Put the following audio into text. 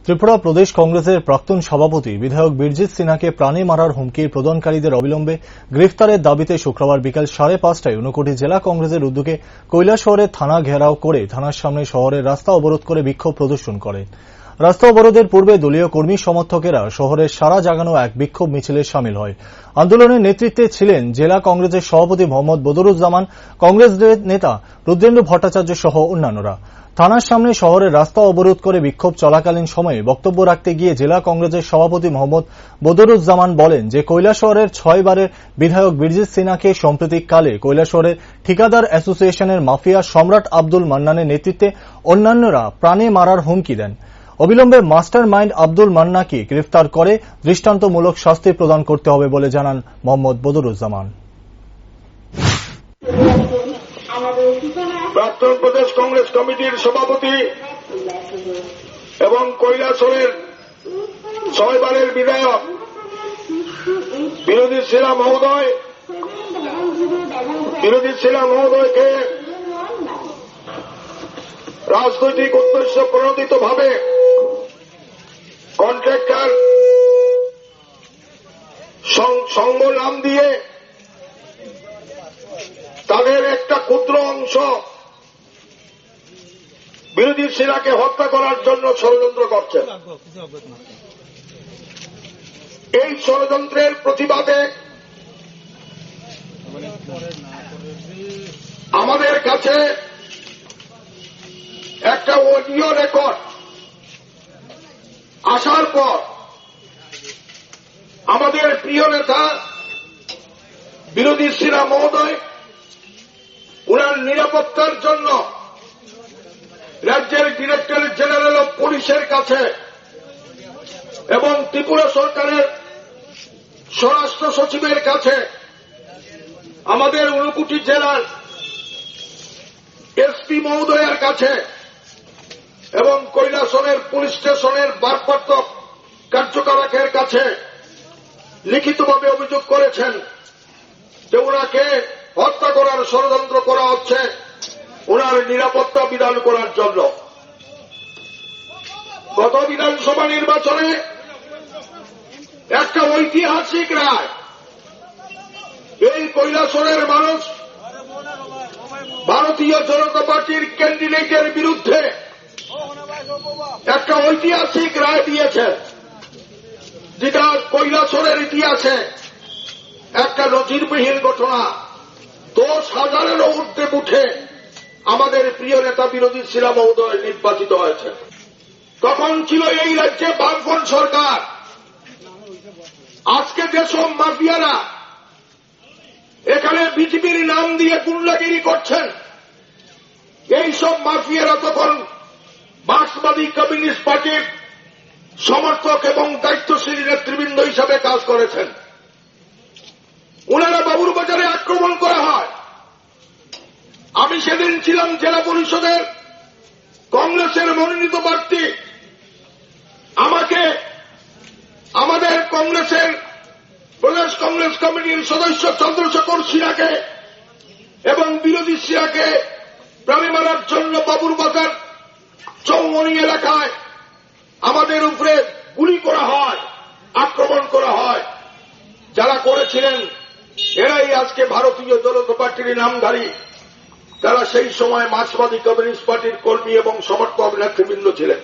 ত্রিপুরা প্রদেশ কংগ্রেসের প্রাক্তন সভাপতি বিধায়ক বীরজিৎ সিনহাকে প্রাণে মারার হুমকির প্রদানকারীদের অবিলম্বে গ্রেফতারের দাবিতে শুক্রবার বিকেল 5:30টায় ঊনকোটি জেলা কংগ্রেসের উদ্যোগে কৈলাসহরের থানা ঘেরাও করে থানার সামনে শহরের রাস্তা অবরোধ করে বিক্ষোভ প্রদর্শন করে। রাস্তা অবরোধের পূর্বে দলীয় কর্মী সমর্থকেরা শহরের সারা জাগানো এক বিক্ষোভ মিছিলে সামিল হয়। আন্দোলনের নেতৃত্বে ছিলেন জেলা কংগ্রেসের সভাপতি মোহাম্মদ বদরুজ্জামান, কংগ্রেস নেতা রুদ্রেন্দ্র ভট্টাচার্য সহ অন্যান্যরা। থানার সামনে শহরের রাস্তা অবরোধ করে বিক্ষোভ চলাকালীন সময়ে বক্তব্য রাখতে গিয়ে জেলা কংগ্রেসের সভাপতি মোহাম্মদ বদরুজ্জামান বলেন যে কৈলাসহরের 6 বারের বিধায়ক বীরজিৎ সিনহাকে সাম্প্রতিককালে কৈলাসহরের ঠিকাদার অ্যাসোসিয়েশনের মাফিয়া সম্রাট আব্দুল মান্নানের নেতৃত্বে অন্যান্যরা প্রাণে মারার হুমকি দেন। অবিলম্বে মাস্টার মাইন্ড আব্দুল মান্নাকে গ্রেফতার করে দৃষ্টান্তমূলক শাস্তি প্রদান করতে হবে বলে জানান মোহাম্মদ বদরুজ্জামান। প্রাক্তন প্রদেশ কংগ্রেস কমিটির সভাপতি এবং কৈলাসহরের 6 বারের বিধায়ক বীরজিৎ সিনহা মহোদয়কে রাজনৈতিক উদ্দেশ্য প্রণোদিতভাবে কন্ট্রাক্টর সংঘ নাম দিয়ে তাদের একটা ক্ষুদ্র অংশ বীরজিৎ সিনহাকে হত্যা করার জন্য ষড়যন্ত্র করছে। এই ষড়যন্ত্রের প্রতিবাদে আমাদের কাছে একটা অডিও রেকর্ড আসার পর আমাদের প্রিয় নেতা বীরজিৎ সিনহা মহোদয় উনার নিরাপত্তার জন্য রাজ্যের ডিরেক্টর জেনারেল অব পুলিশের কাছে এবং ত্রিপুরা সরকারের স্বরাষ্ট্র সচিবের কাছে আমাদের ঊনকোটি জেলার এসপি মহোদয়ের কাছে এবং কৈলাসহরের পুলিশ স্টেশনের ভারপ্রাপ্ত কার্যকলাপের কাছে লিখিতভাবে অভিযোগ করেছেন যে উনাকে হত্যা করার ষড়যন্ত্র করা হচ্ছে উনার নিরাপত্তা বিধান করার জন্য। গত বিধানসভা নির্বাচনে একটা ঐতিহাসিক রায় এই কৈলাসহরের মানুষ ভারতীয় জনতা পার্টির ক্যান্ডিডেটের বিরুদ্ধে একটা ঐতিহাসিক রায় দিয়েছে, যেটা কৈলাসহরের ইতিহাসে একটা নজিরবিহীন ঘটনা। 10,000-এরও ঊর্ধ্বে উঠে আমাদের প্রিয় নেতা বীরজিৎ সিনহা মহোদয় নির্বাচিত হয়েছে। তখন ছিল এই রাজ্যে বামফ্রন্ট সরকার। আজকে যেসব মাফিয়ারা এখানে বিজেপির নাম দিয়ে গুন্ডাগিরি করছেন, এই সব মাফিয়ারা তখন মার্ক্সবাদী কমিউনিস্ট পার্টির সমর্থক এবং দায়িত্বশীল নেতৃবৃন্দ হিসাবে কাজ করেছেন। উনারা বাবুর বাজারে আক্রমণ করা হয়। আমি সেদিন ছিলাম জেলা পরিষদের কংগ্রেসের মনোনীত প্রার্থী। আমাকে আমাদের কংগ্রেসের প্রদেশ কংগ্রেস কমিটির সদস্য চন্দ্রশেখর সিনহাকে এবং বীরজিৎ সিনহাকে প্রাণে মারার জন্য বাবুর বাজার চৌমনি এলাকায় আমাদের উপরে গুলি করা হয়, আক্রমণ করা হয়। যারা করেছিলেন এরাই আজকে ভারতীয় জনতা পার্টির নামধারী, তারা সেই সময় মার্ক্সবাদী কমিউনিস্ট পার্টির কর্মী এবং সমর্থক নেতৃবৃন্দ ছিলেন।